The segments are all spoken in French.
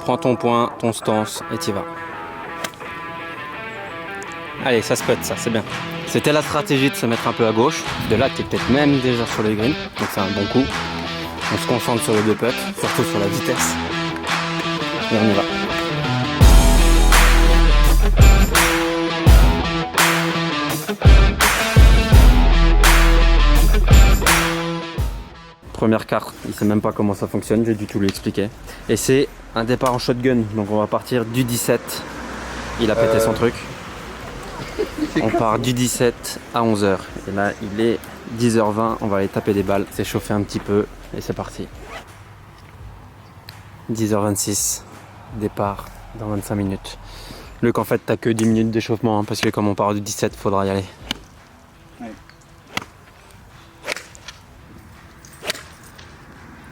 prends ton point, ton stance et t'y vas. Allez, ça se putt, ça, c'est bien. C'était la stratégie de se mettre un peu à gauche. De là, tu es peut-être même déjà sur le green, donc c'est un bon coup. On se concentre sur le 2 putt, surtout sur la vitesse. Et on y va. Première carte, il sait même pas comment ça fonctionne, j'ai du tout lui expliquer. Et c'est un départ en shotgun, donc on va partir du 17. Il a pété son truc. On part du 17 à 11h. Et là, il est 10h20, on va aller taper des balles, s'échauffer un petit peu et c'est parti. 10h26, départ dans 25 minutes. Luc, en fait, t'as que 10 minutes d'échauffement, hein, parce que comme on part du 17, faudra y aller.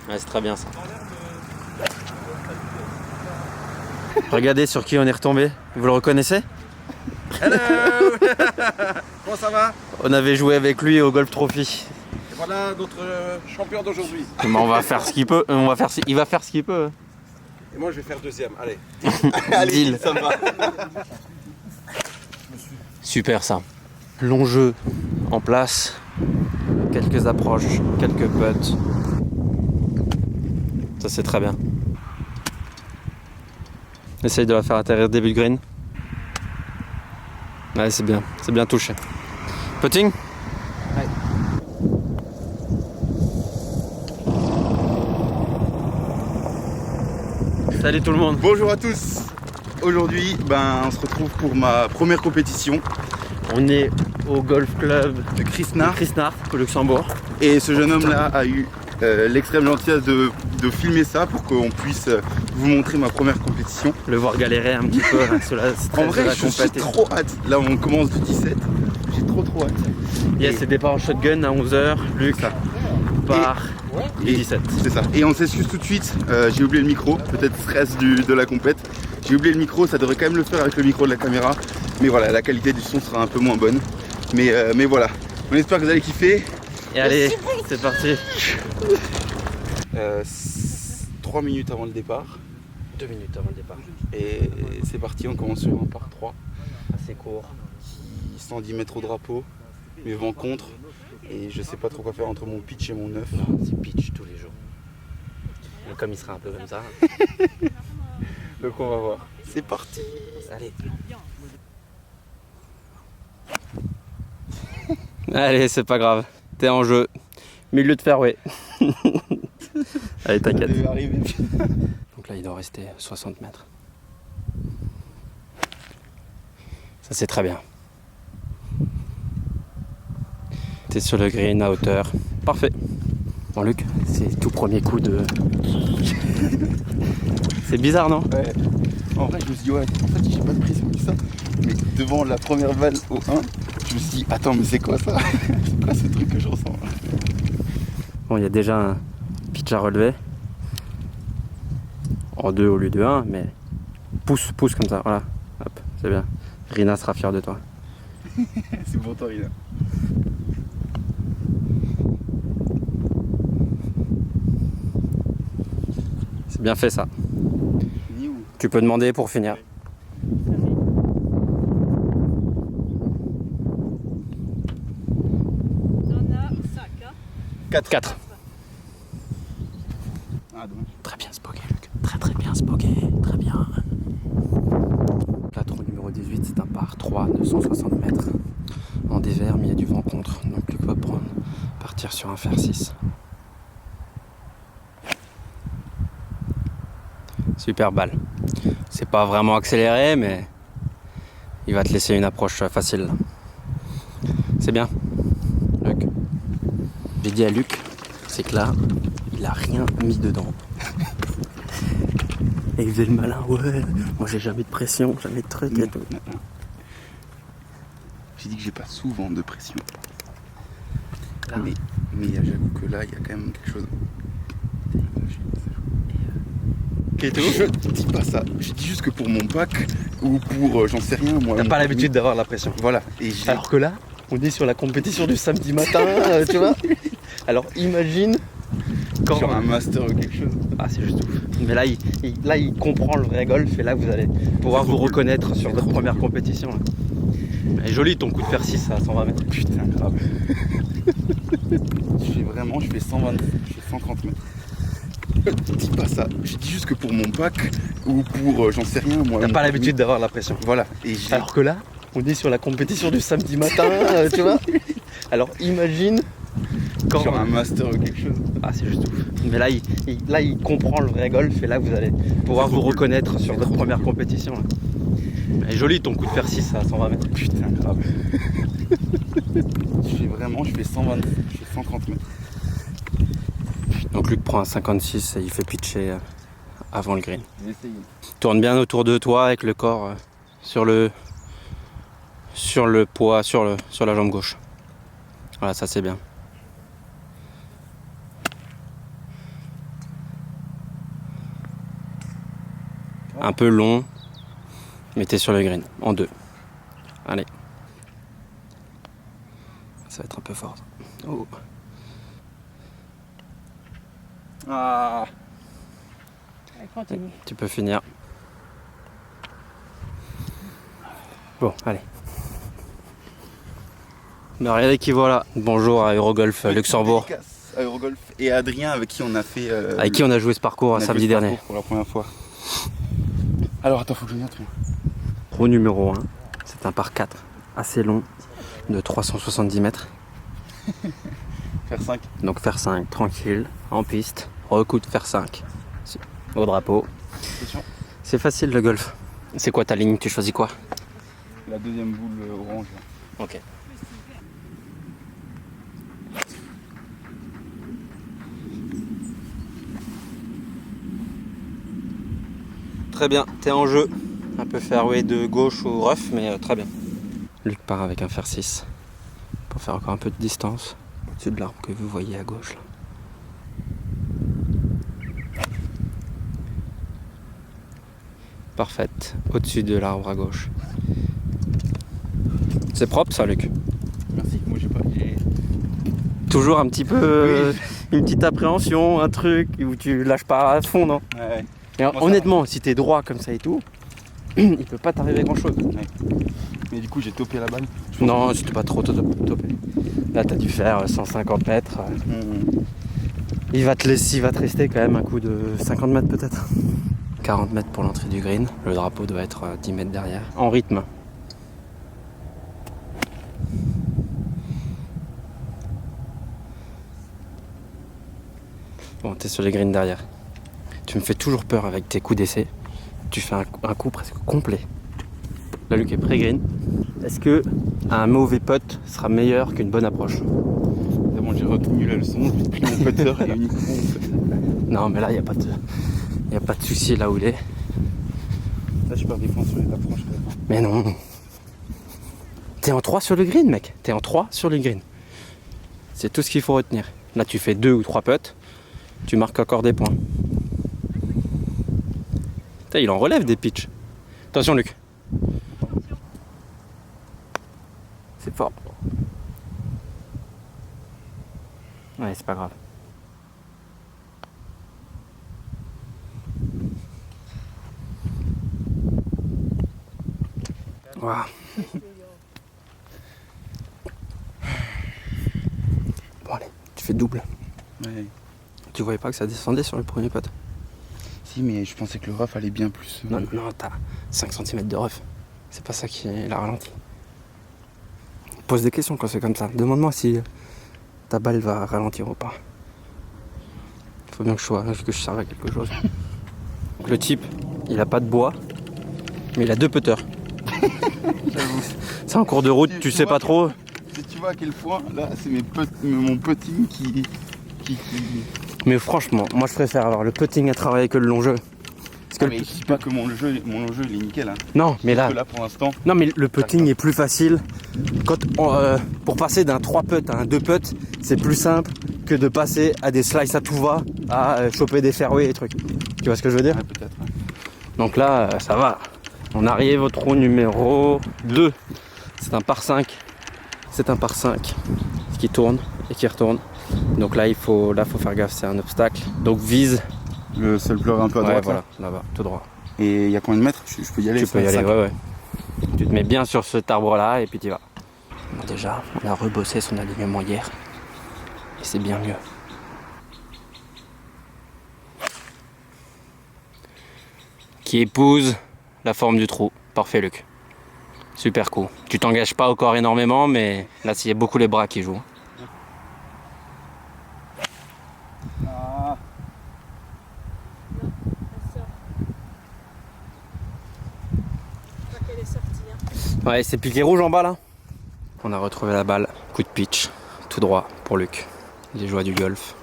Ouais, c'est très bien ça. Regardez sur qui on est retombé. Vous le reconnaissez? Hello. Comment ça va? On avait joué avec lui au Golf Trophy. Et voilà notre champion d'aujourd'hui. On va faire ce qu'il peut. Il va faire ce qu'il peut. Et moi je vais faire deuxième. Allez. Allez, deal. Ça me va. Super ça. Long jeu en place. Quelques approches, quelques putts. Ça c'est très bien. Essaye de la faire atterrir début de green. Ouais, c'est bien touché. Putting? Ouais. Salut tout le monde. Bonjour à tous. Aujourd'hui, on se retrouve pour ma première compétition. On est au golf club de Chrisnard au Luxembourg. Et ce jeune homme là a eu l'extrême gentillesse de filmer ça pour qu'on puisse vous montrer ma première compétition. Le voir galérer un petit peu là, sur la stress. En vrai, de la je suis trop hâte. Là, on commence du 17. J'ai trop hâte. Yes, c'est départ en shotgun à 11h. Luc part du 17. C'est ça. Et on s'excuse tout de suite. J'ai oublié le micro. Peut-être stress de la compète. J'ai oublié le micro. Ça devrait quand même le faire avec le micro de la caméra. Mais voilà, la qualité du son sera un peu moins bonne. Mais voilà. On espère que vous allez kiffer. Et allez, c'est parti. 3 minutes avant le départ. 2 minutes avant le départ. Et c'est parti, on commence sur un par 3. Assez court. Qui 110 mètres au drapeau, mais vent contre. Et je sais pas trop quoi faire entre mon pitch et mon 9. Non, c'est pitch tous les jours. Mais comme il sera un peu comme ça. Donc on va voir. C'est parti. Allez. Allez, c'est pas grave. T'es en jeu. Milieu de fairway. Allez, t'inquiète. Donc là, il doit rester 60 mètres. Ça, c'est très bien. T'es sur le green à hauteur. Parfait. Bon, Luc, c'est tout premier coup de... C'est bizarre, non? Ouais. En vrai, je me suis dit, ouais, en fait, j'ai pas de pression que ça. Mais devant la première balle au 1, je me suis dit, attends, mais c'est quoi ça? C'est quoi ce truc que je ressens? Bon, il y a déjà un pitch à relever. En 2 au lieu de 1, mais pousse comme ça, voilà. Hop, c'est bien. Rina sera fière de toi. C'est pour toi, Rina. C'est bien fait ça. Tu peux demander pour finir. On a 5. 4. Ah, dommage. Très bien spoké, Luc. Très bien spoké. Très bien. La trou numéro 18, c'est un par 3 de 160 mètres. En dévers, mais il y a du vent contre. Donc Luc va partir sur un fer 6. Super balle. C'est pas vraiment accéléré, mais il va te laisser une approche facile. C'est bien, Luc. J'ai dit à Luc, c'est que là, il a rien mis dedans. Et il faisait le malin, ouais, moi j'ai jamais de pression, jamais de truc et tout. J'ai dit que j'ai pas souvent de pression. Là. Mais j'avoue que là, il y a quand même quelque chose. Je dis pas ça, je dis juste que pour mon pack ou pour j'en sais rien moi. T'as pas l'habitude d'avoir la pression. Voilà. Alors que là, on est sur la compétition du samedi matin, tu vois. Alors imagine Genre un master ou quelque chose. Ah, c'est juste ouf. Mais là, il comprend le vrai golf et là, vous allez pouvoir vous reconnaître sur votre première compétition. Là. Elle est joli ton coup de fer 6 à 120 mètres. Putain, grave. Je fais 120, je fais 130 mètres. Dis pas ça, je dis juste que pour mon pack ou pour j'en sais rien moi. T'as pas l'habitude d'avoir la pression. Voilà. Alors que là, on est sur la compétition du samedi matin, tu vois. Alors imagine quand... Genre un master ou quelque chose. Ah, c'est juste ouf. Mais là, il comprend le vrai golf et là, vous allez pouvoir vous reconnaître sur votre première compétition. Là. Elle est jolie ton coup de fer 6 à 120 mètres. Putain, grave. Je fais 120, je fais 130 mètres. Donc Luc prend un 56 et il fait pitcher avant le green. J'ai essayé. Tourne bien autour de toi avec le corps sur le poids, sur la jambe gauche. Voilà, ça c'est bien. Un peu long, mais t'es sur le green, en 2. Allez. Ça va être un peu fort. Oh. Ah. Allez, continue. Tu peux finir. Bon, allez. Mais regardez qui voilà. Bonjour à Eurogolf Luxembourg. À Eurogolf et à Adrien avec qui on a fait. Avec qui on a joué ce parcours samedi dernier. Pour la première fois. Alors attends, faut que je note. Trou numéro 1, c'est un par 4 assez long de 370 mètres. Faire 5. Donc faire 5, tranquille, en piste, recoup de faire 5. Au drapeau. C'est facile le golf. C'est quoi ta ligne? Tu choisis quoi? La deuxième boule orange. Ok. Très bien, t'es en jeu. Un peu fairway de gauche ou rough, mais très bien. Luc part avec un fer 6 pour faire encore un peu de distance au-dessus de l'arbre que vous voyez à gauche. Là. Parfaite, au-dessus de l'arbre à gauche. C'est propre ça, Luc? Merci, moi j'ai pas. Toujours un petit peu, une petite appréhension, un truc où tu lâches pas à fond, non? Ouais. Et honnêtement, si t'es droit comme ça et tout, il peut pas t'arriver grand chose. Ouais. Mais du coup, j'ai topé la balle. Non, c'était pas trop topé. Là, t'as dû faire 150 mètres. Il va te rester quand même un coup de 50 mètres peut-être. 40 mètres pour l'entrée du green. Le drapeau doit être 10 mètres derrière. En rythme. Bon, t'es sur les greens derrière. Tu me fais toujours peur avec tes coups d'essai. Tu fais un coup presque complet. Là, Luc est pré-green. Est-ce que un mauvais putt sera meilleur qu'une bonne approche? Évidemment, j'ai retenu la leçon, j'ai pris mon putter et uniquement mon putter. Non, mais là, il n'y a pas de souci là où il est. Là, je perds des points sur les approches. Mais non. T'es en 3 sur le green, mec. T'es en 3 sur le green. C'est tout ce qu'il faut retenir. Là, tu fais 2 ou 3 putts. Tu marques encore des points. Putain, il en relève des pitchs. Attention, Luc. C'est fort. Ouais, c'est pas grave. Wow. Bon allez, tu fais double. Ouais. Tu voyais pas que ça descendait sur le premier putt? Si, mais je pensais que le rough allait bien plus. Non, t'as 5 cm de rough. C'est pas ça qui l'a ralenti. Pose des questions quand c'est comme ça. Demande-moi si ta balle va ralentir ou pas. Faut bien que je serve à quelque chose. Donc, le type, il a pas de bois, mais il a 2 putters. C'est en cours de route, tu sais pas trop. Si tu vois à quel point, là, c'est mon putting qui... Mais franchement, moi je préfère avoir le putting à travailler que le long jeu. Parce que mais je dis pas que mon long jeu il est nickel. Hein. Non, mais là pour l'instant. Non, mais le putting est plus facile. Pour passer d'un 3 putts à un 2 putts, c'est plus simple que de passer à des slices à tout va, à choper des fairways et trucs. Tu vois ce que je veux dire? Ouais, peut-être. Ouais. Donc là, ça va. On arrive au trou numéro 2. C'est un par 5. C'est un par 5 qui tourne et qui retourne. Donc là, faut faire gaffe, c'est un obstacle. Donc vise. Le seul pleur un peu à droite. Ouais, voilà, là-bas, tout droit. Et il y a combien de mètres? Je peux y aller? Tu peux y aller, ouais. Tu te mets bien sur cet arbre-là et puis tu y vas. Bon, déjà, on a rebossé son alignement hier. Et c'est bien mieux. Qui épouse la forme du trou. Parfait, Luc. Super coup. Tu t'engages pas encore énormément, mais là, il y a beaucoup les bras qui jouent. Ah. qu'elle est sortie. Hein. Ouais, c'est piqué rouge en bas là. On a retrouvé la balle. Coup de pitch. Tout droit pour Luc. Les joies du golf.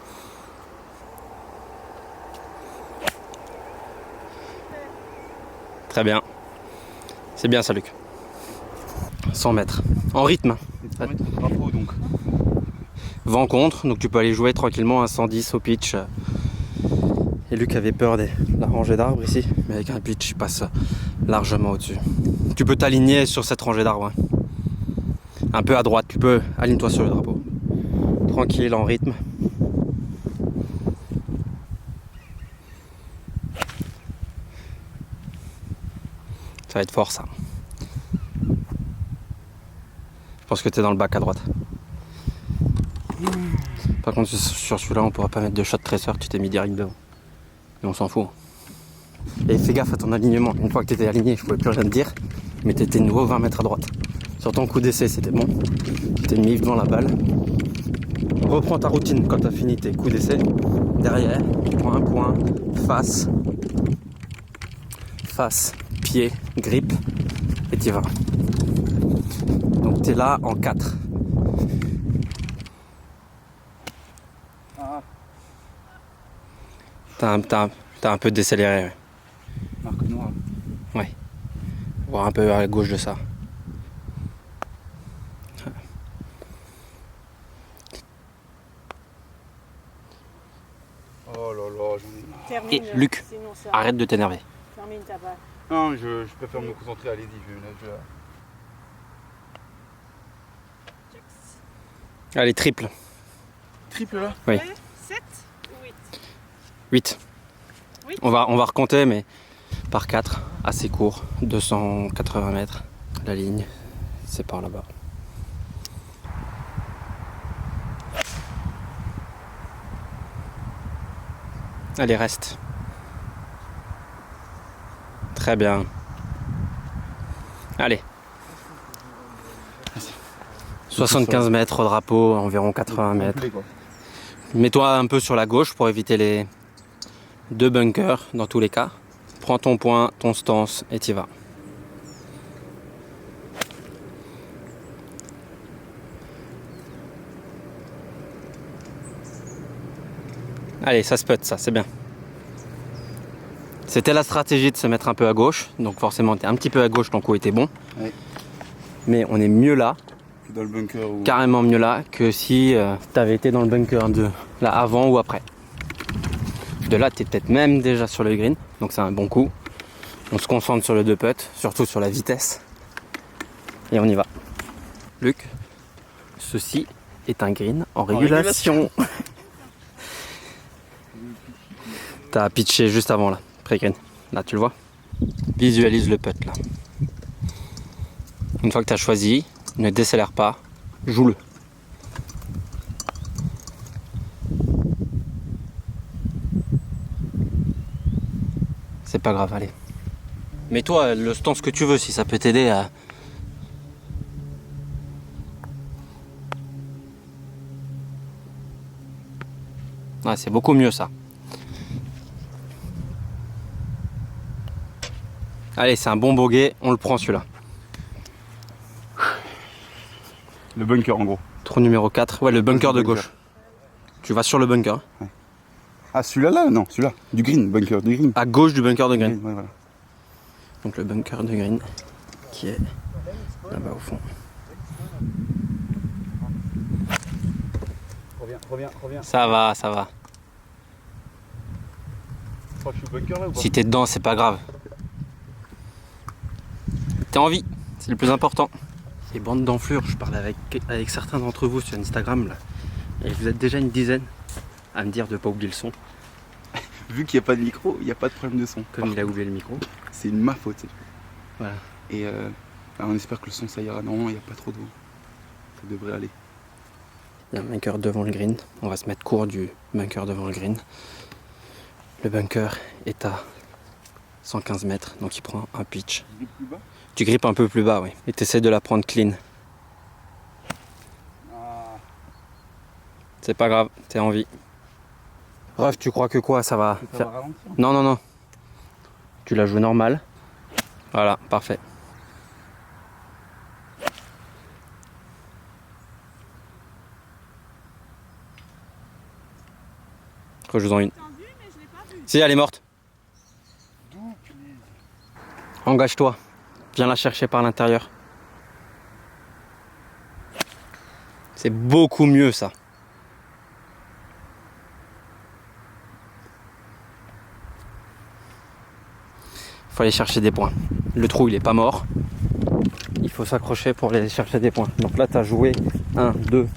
Très bien. C'est bien ça, Luc. 100 mètres. En rythme. Et 100 mètres au drapeau donc. Vent contre, donc tu peux aller jouer tranquillement à 110 au pitch. Et Luc avait peur de la rangée d'arbres ici, mais avec un pitch, il passe largement au-dessus. Tu peux t'aligner sur cette rangée d'arbres. Hein. Un peu à droite, tu peux, aligne-toi sur le drapeau. Tranquille, en rythme. Ça va être fort ça. Je pense que tu es dans le bac à droite. Par contre, sur celui-là, on pourra pas mettre de shot tracer, tu t'es mis direct devant. Et on s'en fout. Et fais gaffe à ton alignement. Une fois que tu étais aligné, je pouvais plus rien te dire, mais tu étais de nouveau 20 mètres à droite. Sur ton coup d'essai, c'était bon. Tu t'es mis devant la balle. Reprends ta routine quand tu as fini tes coups d'essai. Derrière, point, face, pied, grip, et tu y vas. Donc tu es là en 4. T'as un peu décéléré. Ouais. Marque noire. Ouais. Voir un peu à gauche de ça. Oh là là, j'en ai marre. Termine, Et Luc, sinon ça- arrête de t'énerver. Termine ta balle. Non, je préfère me concentrer, allez-y, Allez, triple. Triple là? Oui. 7 ou 8? 8. Oui. On va recompter, mais par 4, assez court, 280 mètres. La ligne, c'est par là-bas. Allez, reste. Très bien. Allez. 75 mètres au drapeau, environ 80 mètres. Mets-toi un peu sur la gauche pour éviter les 2 bunkers dans tous les cas. Prends ton point, ton stance et t'y vas. Allez, ça se putt, ça, c'est bien. C'était la stratégie de se mettre un peu à gauche, donc forcément tu es un petit peu à gauche, ton coup était bon. Ouais. Mais on est mieux là, Dans le bunker ou... carrément mieux là, que si tu avais été dans le bunker de là avant ou après. De là, tu es peut-être même déjà sur le green, donc c'est un bon coup. On se concentre sur le 2 putt, surtout sur la vitesse. Et on y va. Luc, ceci est un green en régulation. T'as pitché juste avant là, pré-green. Là, tu le vois. Visualise le putt là. Une fois que tu as choisi, ne décélère pas, joue-le. C'est pas grave, allez. Mets-toi le stance que tu veux si ça peut t'aider à... Ouais, c'est beaucoup mieux ça. Allez, c'est un bon bogey, on le prend celui-là. Le bunker en gros. Trou numéro 4, ouais, le bunker de gauche. Tu vas sur le bunker. Ah, celui-là là? Non, celui-là. Du green, bunker du green. À gauche du bunker de green. Ouais, voilà. Donc le bunker de green qui est là-bas au fond. Reviens. Ça va, ça va. Tu crois que je suis au bunker là ou pas? Si t'es dedans, c'est pas grave. T'es en vie, c'est le plus important. Les bandes d'enflure, je parlais avec certains d'entre vous sur Instagram là. Et vous êtes déjà une dizaine à me dire de ne pas oublier le son. Vu qu'il n'y a pas de micro, il n'y a pas de problème de son. Comme il a oublié le micro. C'est ma faute. Voilà. Et on espère que le son ça ira. Normalement, il n'y a pas trop d'eau. Ça devrait aller. Il y a un bunker devant le green. On va se mettre court du bunker devant le green. Le bunker est à 115 mètres, donc il prend un pitch. Plus bas. Tu grippes un peu plus bas, oui. Et tu essaies de la prendre clean. C'est pas grave, t'es en vie. Bref, tu crois que quoi, ça va faire... Va ralentir. Non, non, non. Tu la joues normal. Voilà, parfait. Rejoue-en une. Si, elle est morte. Engage-toi. Viens la chercher par l'intérieur. C'est beaucoup mieux ça. Il faut aller chercher des points. Le trou il est pas mort. Il faut s'accrocher pour aller chercher des points. Donc là tu as joué 1, 2,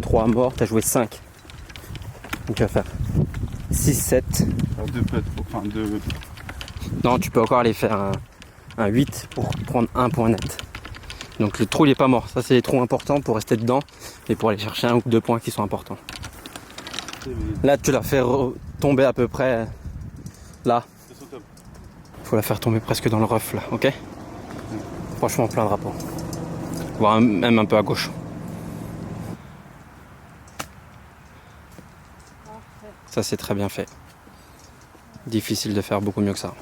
3 morts, tu as joué 5. Donc tu vas faire 6, 7. Non, tu peux encore aller faire un 8 pour prendre un point net. Donc le trou il est pas mort. Ça c'est les trous importants pour rester dedans et pour aller chercher 1 ou 2 points qui sont importants. Là tu l'as fait tomber à peu près là. Faut la faire tomber presque dans le rough là, ok? Franchement plein de drapeaux. Voire même un peu à gauche. Ça c'est très bien fait. Difficile de faire beaucoup mieux que ça.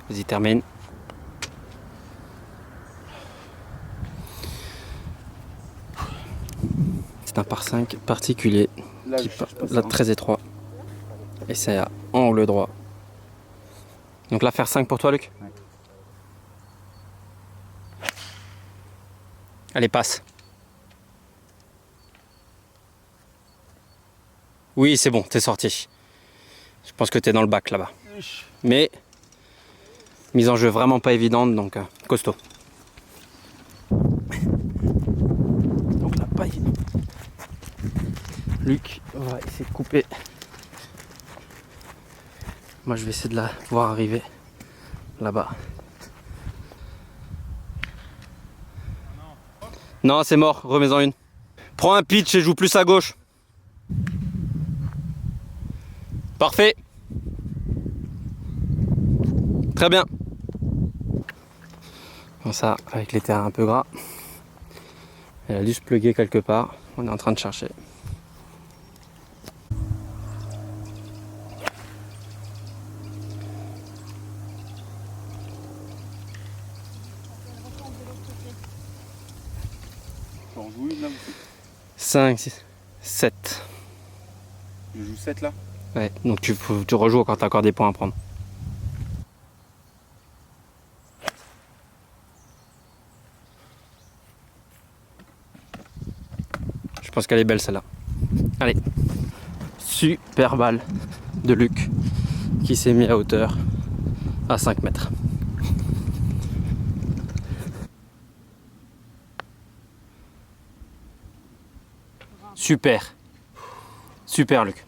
Vas-y, termine. C'est un par 5 particulier. Là, très étroit. Et c'est à angle droit. Donc là, faire 5 pour toi, Luc? Ouais. Allez, passe. Oui, c'est bon, t'es sorti. Je pense que t'es dans le bac là-bas. Mais, mise en jeu vraiment pas évidente, donc costaud. Donc la paille. Luc va essayer de couper. Moi je vais essayer de la voir arriver là-bas. Non, c'est mort, remets-en une. Prends un pitch et joue plus à gauche. Parfait. Très bien. Comme ça, avec les terrains un peu gras. Elle a dû se plugger quelque part. On est en train de chercher. On joue une là aussi. 5, 6, 7. Je joue 7 là. Ouais, donc tu rejoues quand tu as encore des points à prendre. Je pense qu'elle est belle celle-là. Allez. Super balle de Luc qui s'est mis à hauteur à 5 mètres. Super. Super Luc.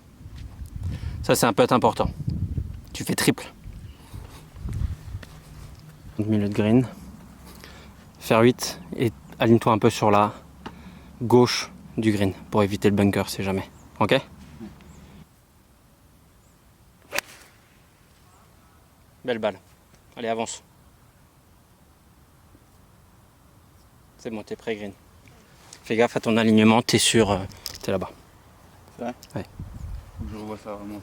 Ça c'est un putt important. Tu fais triple. Milieu de green. Faire 8 et aligne-toi un peu sur la gauche du green pour éviter le bunker si jamais. Ok? Belle balle. Allez, avance. C'est bon, t'es prêt, green. Fais gaffe à ton alignement, t'es sur... t'es là-bas. C'est vrai? Ouais. Faut que je revois ça vraiment.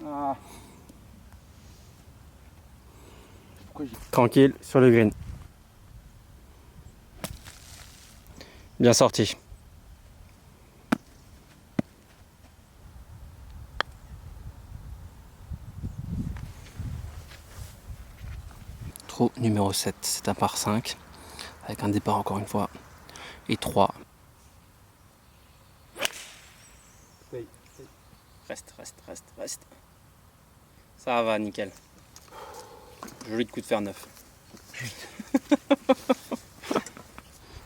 Ah. Tranquille, sur le green. Bien sorti. Trou numéro 7, c'est un par 5. Avec un départ encore une fois. Et 3. Reste. Ça va, nickel. Joli coup de fer neuf.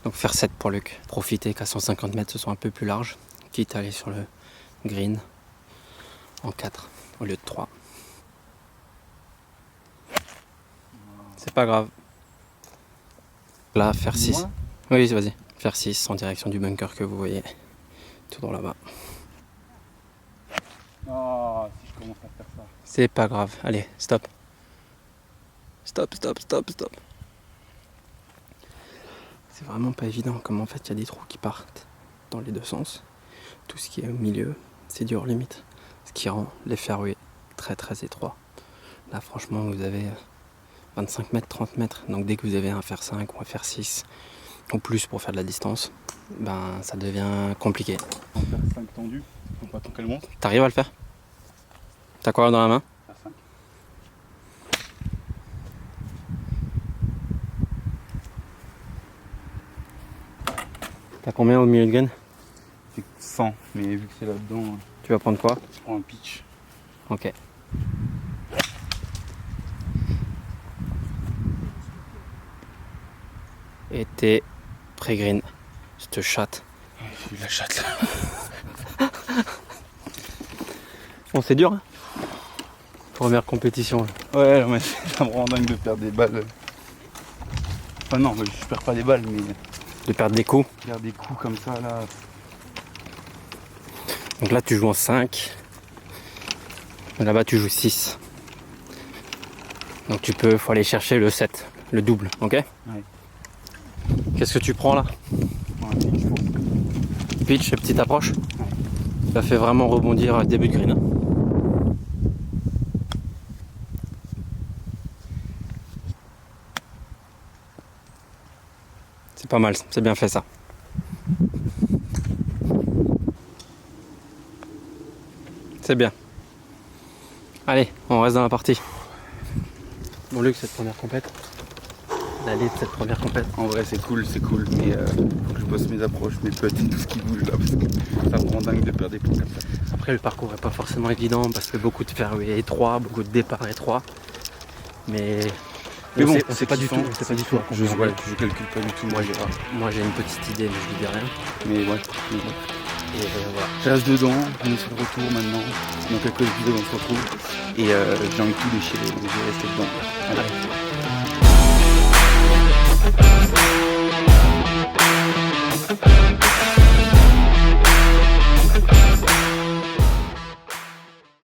Donc faire 7 pour Luc. Profiter qu'à 150 mètres ce soit un peu plus large. Quitte à aller sur le green en 4 au lieu de 3. C'est pas grave. Là, faire 6. Oui, vas-y. Faire 6 en direction du bunker que vous voyez tout droit là-bas. Oh, si je commence à faire ça. C'est pas grave. Allez, stop. Stop. C'est vraiment pas évident, comme en fait il y a des trous qui partent dans les deux sens. Tout ce qui est au milieu, c'est du hors limite. Ce qui rend les fairways très étroits. Là franchement vous avez 25 mètres, 30 mètres. Donc dès que vous avez un fer 5 ou un fer 6 ou plus pour faire de la distance, ben ça devient compliqué. On va faire 5 tendus, on va attendre qu'elle monte. T'arrives à le faire? T'as quoi dans la main? Faire 5. T'as combien au milieu de gun? C'est 100, mais vu que c'est là-dedans, Tu vas prendre quoi? je prends un pitch. Ok. Et t'es pré-green. Je te chatte. J'ai eu la chatte là. Bon, c'est dur, hein? Première compétition. Là. Ouais, mais ça me rend dingue de perdre des balles. Enfin non, je perds pas des balles, mais De perdre des coups. perdre des coups comme ça là. Donc là, tu joues en 5. Là-bas, tu joues 6. Donc faut aller chercher le 7, le double, ok? Ouais. Qu'est-ce que tu prends là? Un pitch faux. Pitch, petite approche? Ça fait vraiment rebondir début de green. Hein. C'est pas mal, c'est bien fait ça. C'est bien. Allez, on reste dans la partie. Bon Luc, cette première compète. D'aller de cette première compète. En vrai c'est cool, mais faut que je bosse mes approches, mes putts et tout ce qui bouge là, parce que ça me rend dingue de perdre des points comme ça. Après le parcours est pas forcément évident parce que beaucoup de fairways étroits, beaucoup de départs étroits. Mais bon, on sait pas du tout. On sait pas du tout. à Je combien. calcule pas du tout. Moi j'ai une petite idée mais je dis rien. Mais ouais. Et voilà. Je reste dedans, on est sur le retour maintenant. Dans quelques épisodes on se retrouve. Et j'ai envie de tout déchirer, donc je vais rester dedans. Allez.